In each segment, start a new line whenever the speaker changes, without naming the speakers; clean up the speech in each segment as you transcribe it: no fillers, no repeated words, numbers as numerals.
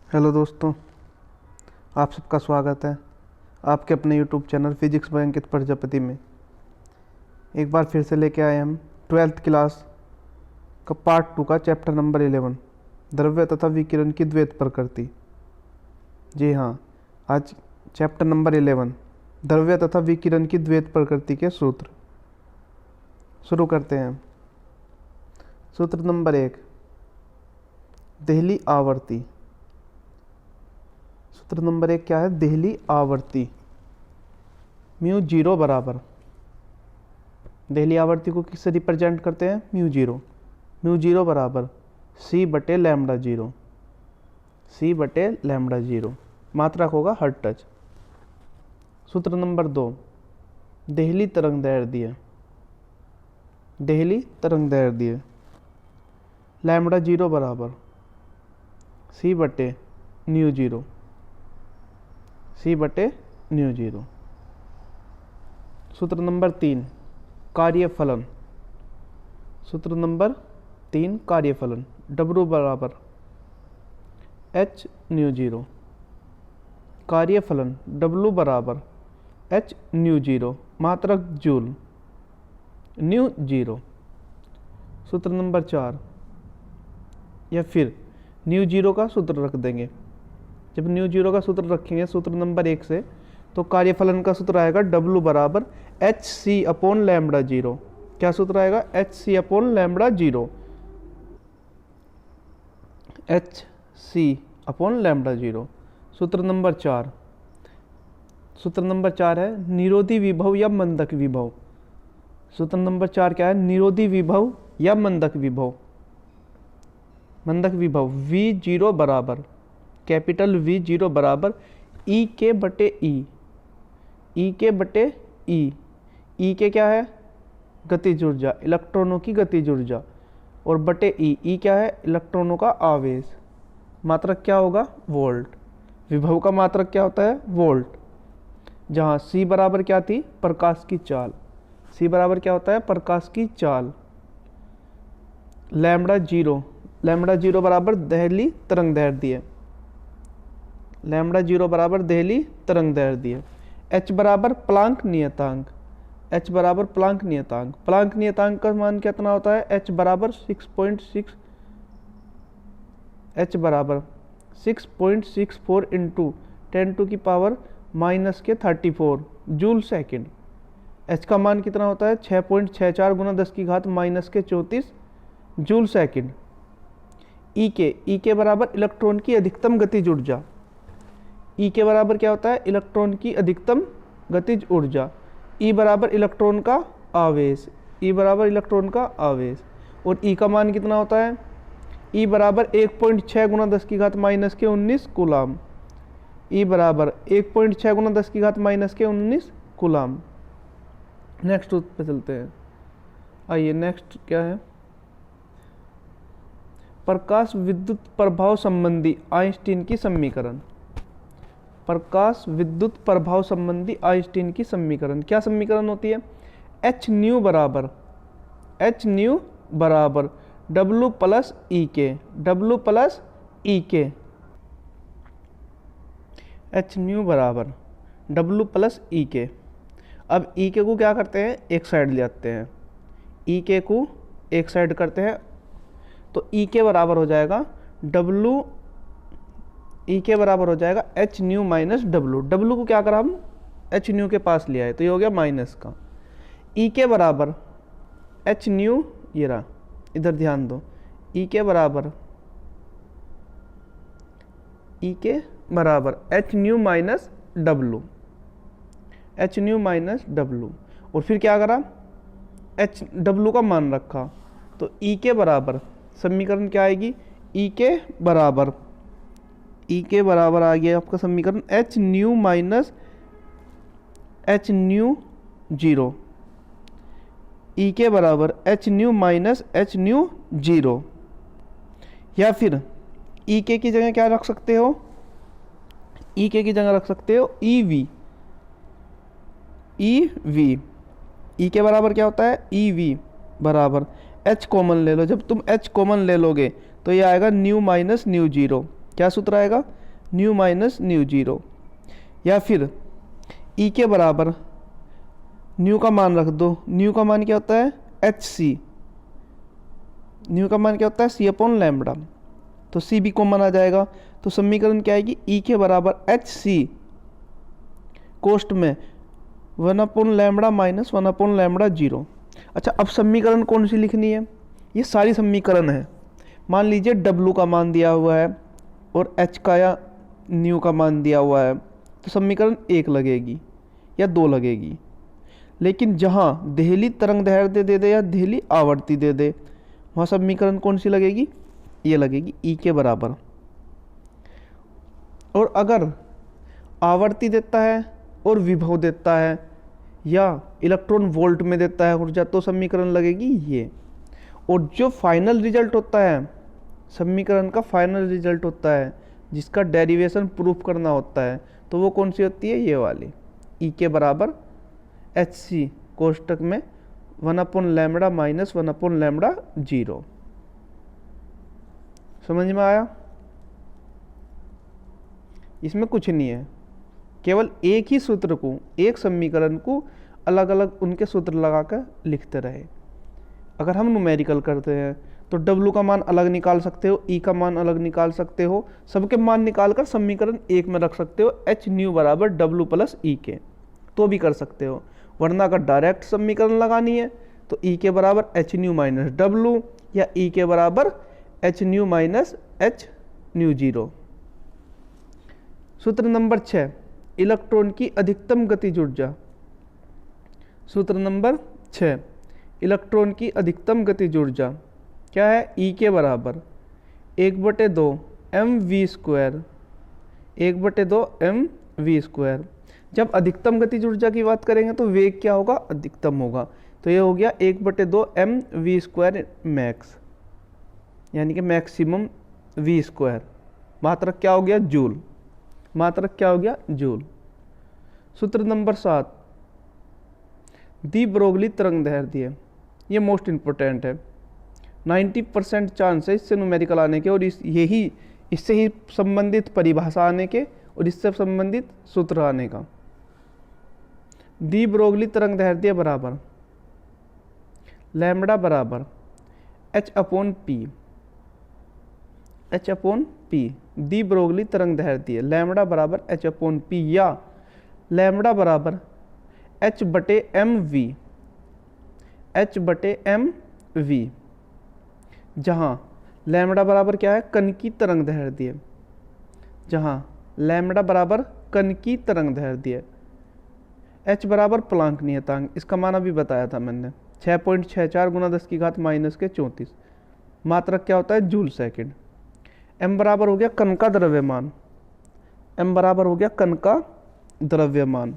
Hello दोस्तों, आप सबका स्वागत है आपके अपने यूट्यूब चैनल फिजिक्स बाय अंकित प्रजापति में। एक बार फिर से लेके आए हम 12th क्लास का पार्ट 2 का चैप्टर नंबर 11 द्रव्य तथा विकिरण की द्वैत प्रकृति। जी हाँ, आज चैप्टर नंबर 11 द्रव्य तथा विकिरण की द्वैत प्रकृति के सूत्र शुरू करते हैं। सूत्र नंबर 1, देहली आवर्ती। सूत्र नंबर 1 क्या है? देहली आवर्ती। म्यू जीरो बराबर, देहली आवर्ती को किससे रिप्रेजेंट करते हैं? Mu zero. म्यू जीरो बराबर सी बटे लैम्बडा जीरो, सी बटे लैम्बडा जीरो। मात्रक होगा हर टच। सूत्र नंबर 2, देहली तरंग दैर्ध्य। देहली तरंग दैर्ध्य लैम्बडा जीरो बराबर सी बटे न्यू जीरो, सी बटे न्यू जीरो। सूत्र नंबर 3, कार्यफलन। सूत्र नंबर 3, कार्यफलन। डब्ल्यू बराबर एच न्यू जीरो। कार्यफलन डब्ल्यू बराबर एच न्यू जीरो, मात्रक जूल, न्यू जीरो। सूत्र नंबर 4, या फिर न्यू जीरो का सूत्र रख देंगे। जब न्यू जीरो का सूत्र रखेंगे सूत्र नंबर 1 से, तो कार्यफलन का सूत्र आएगा डब्ल्यू बराबर H C upon lambda zero. क्या सूत्र आएगा? H C upon lambda zero, H C upon lambda zero. सूत्र नंबर 4, सूत्र नंबर 4 है निरोधी विभव या मंदक विभव। सूत्र नंबर 4 क्या है? निरोधी विभव या मंदक विभव। मंदक विभव V जीरो बराबर कैपिटल V जीरो बराबर ई के बटे ई, ई के बटे ई। ई के क्या है? गतिज ऊर्जा, इलेक्ट्रॉनों की गतिज ऊर्जा, और बटे ई, ई क्या है? इलेक्ट्रॉनों का आवेश। मात्रक क्या होगा? वोल्ट। विभव का मात्रक क्या होता है? वोल्ट। जहाँ C बराबर क्या थी? प्रकाश की चाल। C बराबर क्या होता है? प्रकाश की चाल। लैम्बडा जीरो, लैम्बडा जीरो बराबर देहली तरंग दैर्ध्य, लैम्बडा जीरो बराबर देहली तरंग दैर्ध्य। H बराबर प्लांक नियतांक, H बराबर प्लांक नियतांक। प्लांक नियतांक का मान कितना होता है? H बराबर 6.6, H बराबर 6.64 इंटू 10⁻⁻34 जूल सेकेंड। H का मान कितना होता है? 6.64 गुना 10⁻⁻34 जूल सेकेंड। ई के बराबर इलेक्ट्रॉन की अधिकतम गतिज ऊर्जा। ई के बराबर क्या होता है? इलेक्ट्रॉन की अधिकतम गतिज ऊर्जा। ई बराबर इलेक्ट्रॉन का आवेश, ई बराबर इलेक्ट्रॉन का आवेश। और ई का मान कितना होता है? ई बराबर 1.6 गुना 10⁻⁻19 कूलाम। ई बराबर 1.6 गुना 10⁻⁻19 कूलाम। नेक्स्ट पे चलते हैं। आइए नेक्स्ट क्या है? प्रकाश विद्युत प्रभाव संबंधी आइंस्टीन की समीकरण। प्रकाश विद्युत प्रभाव संबंधी आइंस्टीन की समीकरण क्या समीकरण होती है? एच न्यू बराबर, एच न्यू बराबर डब्ल्यू प्लस ई के, डब्ल्यू प्लस ई के। एच न्यू बराबर डब्ल्यू प्लस ई के। अब ई के को क्या करते हैं? एक साइड ले आते हैं। ई के को एक साइड करते हैं, तो ई के बराबर हो जाएगा डब्ल्यू, ई के बराबर हो जाएगा H nu minus W. W को क्या करा हम? एच न्यू के पास ले आए, तो ये हो गया माइनस का। ई के बराबर एच न्यू, ये रहा, इधर ध्यान दो। ई के बराबर, ई के बराबर H nu minus W, H nu minus W. और फिर क्या करा? एच डब्ल्यू का मान रखा, तो ई के बराबर समीकरण क्या आएगी? ई के बराबर, ई के बराबर आ गया आपका समीकरण H nu minus H nu zero. E के बराबर H nu minus H nu zero. या फिर ई के की जगह क्या रख सकते हो? ई के की जगह रख सकते हो ई वी, ई वी। ई के बराबर क्या होता है? ई वी बराबर एच कॉमन ले लो। जब तुम एच कॉमन ले लोगे तो ये आएगा न्यू माइनस न्यू जीरो, क्या सूत्र आएगा, न्यू माइनस न्यू जीरो। या फिर ई के बराबर न्यू का मान रख दो, न्यू का मान क्या होता है एच सी, न्यू का मान क्या होता है सी अपॉन लैम्बडा, तो सी भी कॉमन आ जाएगा। तो समीकरण क्या आएगी, ई के बराबर एच सी कोष्ट में 1 upon lambda minus 1 upon lambda zero. अच्छा, अब समीकरण कौन सी लिखनी है, ये सारी समीकरण है। मान लीजिए डब्लू का मान दिया हुआ है और एच का या न्यू का मान दिया हुआ है, तो समीकरण 1 लगेगी या 2 लगेगी। लेकिन जहाँ देहली तरंग दैर्ध्य दे दे या देहली आवर्ती दे दे, वहाँ समीकरण कौन सी लगेगी, ये लगेगी ई के बराबर। और अगर आवर्ती देता है और विभव देता है या इलेक्ट्रॉन वोल्ट में देता है ऊर्जा, तो समीकरण लगेगी ये। और जो फाइनल रिजल्ट होता है समीकरण का, फाइनल रिजल्ट होता है जिसका डेरिवेशन प्रूफ करना होता है, तो वो कौन सी होती है, ये वाली, ई के बराबर एच सी कोष्टक में 1 upon lambda minus 1 upon lambda zero. समझ में आया? इसमें कुछ नहीं है, केवल एक ही सूत्र को, एक समीकरण को अलग अलग उनके सूत्र लगाकर लिखते रहे। अगर हम न्यूमेरिकल करते हैं तो W का मान अलग निकाल सकते हो, E का मान अलग निकाल सकते हो, सबके मान निकालकर समीकरण एक में रख सकते हो, एच न्यू बराबर W प्लस E के, तो भी कर सकते हो। वरना अगर डायरेक्ट समीकरण लगानी है तो E के बराबर एच न्यू माइनस W या E के बराबर H nu minus H nu zero. सूत्र नंबर 6, इलेक्ट्रॉन की अधिकतम गतिज ऊर्जा। सूत्र नंबर 6, इलेक्ट्रॉन की अधिकतम गतिज ऊर्जा क्या है, ई के बराबर 1/2 mv², 1/2 mv²। जब अधिकतम गतिज ऊर्जा की बात करेंगे तो वेग क्या होगा, अधिकतम होगा, तो ये हो गया 1/2 mv² मैक्स, यानी कि मैक्सिमम v²। मात्रक क्या हो गया, जूल, मात्रक क्या हो गया, जूल। सूत्र नंबर 7, दी ब्रोगली तरंग दैर्ध्य, ये मोस्ट इंपोर्टेंट है, 90% चांस है इससे न्यूमेरिकल आने के और इससे ही संबंधित परिभाषा आने के और इससे संबंधित सूत्र आने का। दी ब्रोगली तरंग दैर्ध्य बराबर लैम्बडा बराबर H upon P, H upon P. De Broglie तरंग दैर्ध्य लैम्बडा बराबर एच अपॉन पी या लैम्बडा बराबर एच बटे एम वी, एच बटे एम वी, जहाँ लैम्बडा बराबर क्या है, कण की तरंग दैर्ध्य, जहाँ लैम्बडा बराबर कण की तरंग दैर्ध्य, एच बराबर प्लांक नियतांक, इसका मान अभी बताया था मैंने, 6.64 गुना 10⁻⁻⁴। मात्रक क्या होता है, जूल सेकंड। एम बराबर हो गया कण का द्रव्यमान, एम बराबर हो गया कण का द्रव्यमान,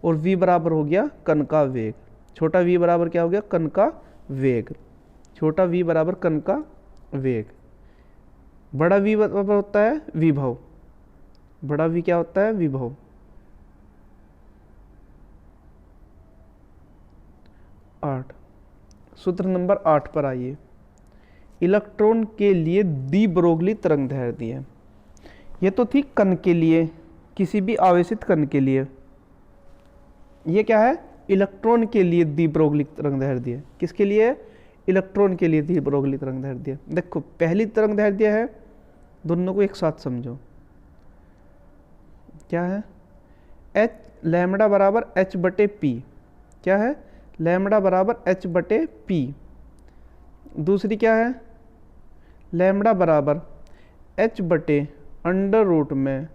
और वी बराबर हो गया कण का वेग। छोटा वी बराबर क्या हो गया, कण का वेग, छोटा वी बराबर कण का वेग। बड़ा वी बराबर होता है विभव, बड़ा वी क्या होता है, विभव। आठ, सूत्र नंबर 8 पर आइए। इलेक्ट्रॉन के लिए दी ब्रोगली तरंग दैर्ध्य, ये तो थी कण के लिए, किसी भी आवेशित कण के लिए। ये क्या है, इलेक्ट्रॉन के लिए दी ब्रोगली तरंग दैर्ध्य, किसके लिए, इलेक्ट्रॉन के लिए दी ब्रोगली तरंग दैर्ध्य। देखो पहली तरंग दैर्ध्य है, दोनों को एक साथ समझो, क्या है, एच लैम्बडा बराबर एच बटे पी, क्या है, लैम्बडा बराबर एच बटे पी। दूसरी क्या है, लैम्बडा बराबर एच बटे अंडर रूट में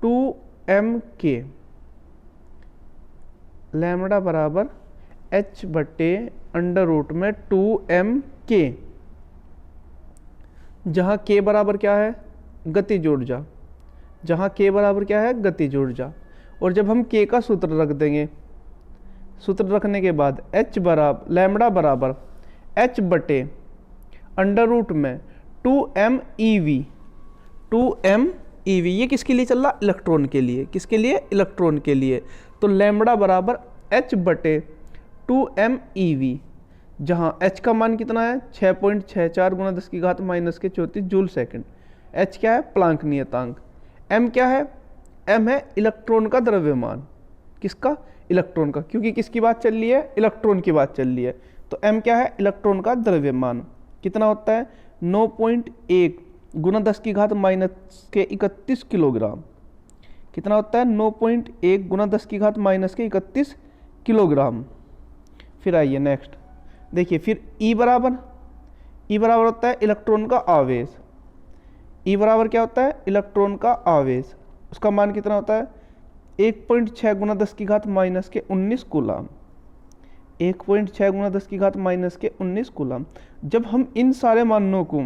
2m_k, लैम्बडा बराबर एच बटे अंडर रूट में 2m_k, जहाँ k बराबर क्या है, गतिज ऊर्जा, जहाँ k बराबर क्या है, गतिज ऊर्जा। और जब हम k का सूत्र रख देंगे, सूत्र रखने के बाद h बराबर लैम्बडा बराबर h बटे अंडर रूट में 2m_ev, 2m_ev, ये किसके लिए चल रहा, इलेक्ट्रॉन के लिए, किसके लिए, इलेक्ट्रॉन के लिए। तो लैम्बडा बराबर h बटे 2m_ev, जहाँ h का मान कितना है, 6.64 गुना 10⁻⁻⁴ जूल सेकंड, एच क्या है, प्लांक नियतांक। एम क्या है, एम है इलेक्ट्रॉन का द्रव्यमान। किसका, इलेक्ट्रॉन का, क्योंकि किसकी बात चल रही है, इलेक्ट्रॉन की बात चल रही है। तो एम क्या है, इलेक्ट्रॉन का द्रव्यमान। कितना होता है, 9.1 गुना 10 की घात माइनस के 31 किलोग्राम। कितना होता है, 9.1 गुना 10 की घात माइनस के 31 किलोग्राम। फिर आइए नेक्स्ट, देखिए फिर ई बराबर होता है इलेक्ट्रॉन का आवेश। ई बराबर क्या होता है, इलेक्ट्रॉन का आवेश। उसका मान कितना होता है, 1.6 गुना 10 की घात माइनस के 19 कूलाम। 1.6 गुना 10 की घात माइनस के 19 कूलाम। जब हम इन सारे मानों को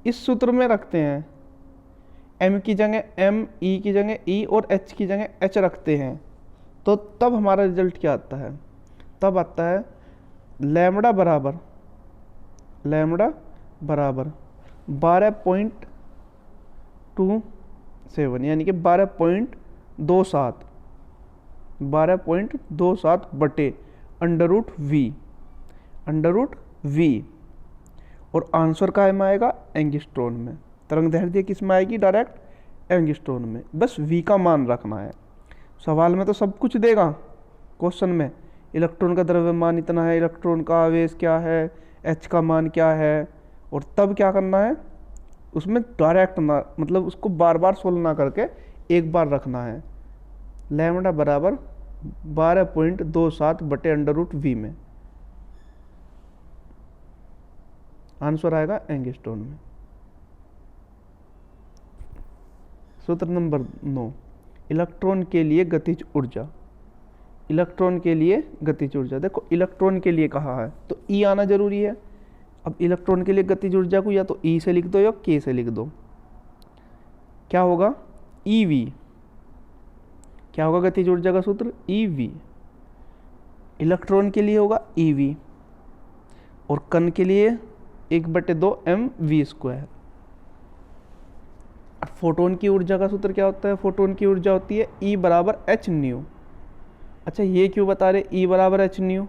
इस सूत्र में रखते हैं, m की जगह m, e की जगह e और h की जगह h रखते हैं, तो तब हमारा रिजल्ट क्या आता है, तब आता है लैम्बडा बराबर 12.27 यानी कि 12.27 बटे अंडर रूट वी। और आंसर का में आएगा एंगस्ट्रॉन में। तरंग दैर्ध्य किस में आएगी, डायरेक्ट एंगस्ट्रॉन में। बस वी का मान रखना है। सवाल में तो सब कुछ देगा, क्वेश्चन में इलेक्ट्रॉन का द्रव्यमान इतना है, इलेक्ट्रॉन का आवेश क्या है, एच का मान क्या है, और तब क्या करना है उसमें डायरेक्ट ना, मतलब उसको बार बार सोल्व ना करके एक बार रखना है। लैम्बडा बराबर 12.27 बटे अंडर रूट वी में आंसर आएगा एंगस्ट्रॉन में। सूत्र नंबर 9, इलेक्ट्रॉन के लिए गतिज ऊर्जा। इलेक्ट्रॉन के लिए गतिज ऊर्जा, देखो इलेक्ट्रॉन के लिए कहा है तो ई आना जरूरी है। अब इलेक्ट्रॉन के लिए गतिज ऊर्जा को या तो ई से लिख दो या के से लिख दो। क्या होगा, ई वी। क्या होगा गतिज ऊर्जा का सूत्र, ई वी। इलेक्ट्रॉन के लिए होगा ई वी और कण के लिए 1/2 mv²। फोटोन की ऊर्जा का सूत्र क्या होता है, फोटोन की ऊर्जा होती है E बराबर एच न्यू। अच्छा ये क्यों बता रहे E बराबर एच न्यू,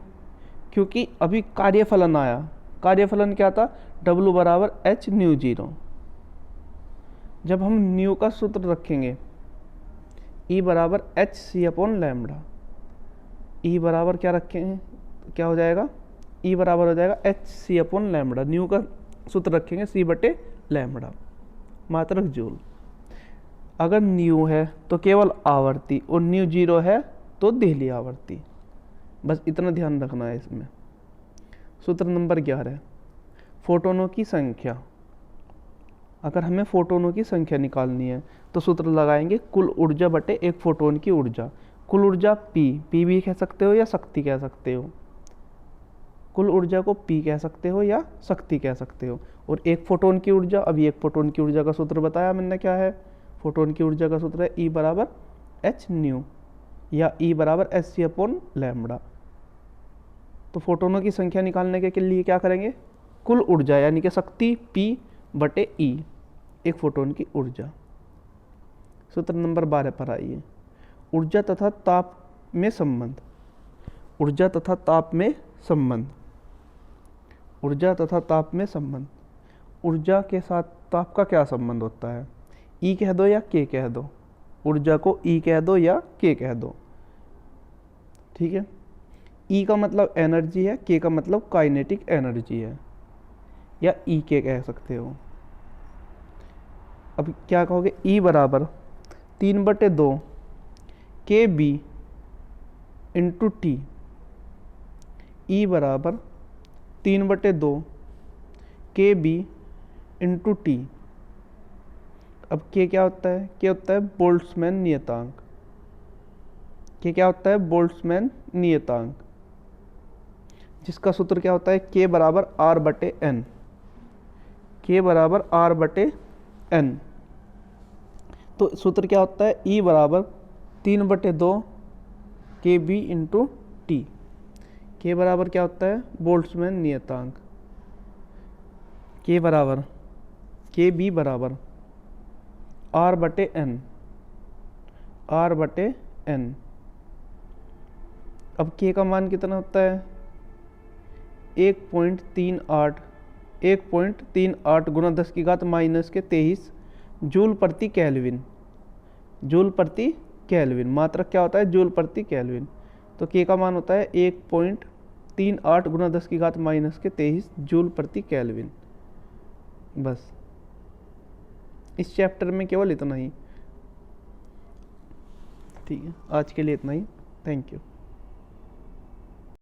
क्योंकि अभी कार्यफलन आया। कार्यफलन क्या था, W बराबर एच न्यू 0। जब हम न्यू का सूत्र रखेंगे E बराबर H C upon lambda, E बराबर क्या रखेंगे, क्या हो जाएगा, E बराबर हो जाएगा H C upon lambda. Nu का सूत्र रखेंगे C बटे लैम्बडा, मात्रक जूल। अगर न्यू है तो केवल आवर्ती और न्यू 0 है तो देहली आवर्ती। बस इतना ध्यान रखना है इसमें। सूत्र नंबर 11, फोटोनों की संख्या। अगर हमें फोटोनों की संख्या निकालनी है तो सूत्र लगाएंगे कुल ऊर्जा बटे एक फोटोन की ऊर्जा। कुल ऊर्जा पी भी कह सकते हो या शक्ति कह सकते हो। कुल ऊर्जा को पी कह सकते हो या शक्ति कह सकते हो। और एक फोटोन की ऊर्जा, अभी एक फोटोन की ऊर्जा का सूत्र बताया मैंने क्या है, फोटोन की ऊर्जा का सूत्र है E बराबर एच न्यू या E बराबर एच सी अपॉन लैम्बडा। तो फोटोनों की संख्या निकालने के लिए क्या करेंगे, कुल ऊर्जा यानी कि शक्ति P बटे E, एक फोटोन की ऊर्जा। सूत्र नंबर 12 पर आइए, ऊर्जा तथा ताप में संबंध। ऊर्जा तथा ताप में संबंध, ऊर्जा तथा ताप में संबंध। ऊर्जा के साथ ताप का क्या संबंध होता है, E कह दो या K कह दो। ऊर्जा को E कह दो या K कह दो, ठीक है। E का मतलब एनर्जी है, K का मतलब काइनेटिक एनर्जी है, या E K कह सकते हो। अब क्या कहोगे, E बराबर 3/2 KB इंटू टी। E बराबर 3/2 KB इंटू टी। अब K क्या होता है, K होता है बोल्ट्जमैन नियतांक। K क्या होता है, बोल्ट्जमैन नियतांक, जिसका सूत्र क्या होता है, K बराबर R/N। K बराबर R/N। तो सूत्र क्या होता है, E बराबर 3/2 KB इंटू टी। K बराबर क्या होता है, बोल्ट्जमैन नियतांक। K बराबर KB बराबर R/N, R/N। अब K का मान कितना होता है, 1.38 1.38 गुना 10 की घात माइनस के 23 जूल प्रति केल्विन। जूल प्रति केल्विन, मात्रक क्या होता है? जूल प्रति केल्विन। तो के का मान होता है 1.38 गुना 10 की घात माइनस के 23 जूल प्रति केल्विन। बस इस चैप्टर में केवल इतना ही। ठीक है, आज के लिए इतना ही। Thank you.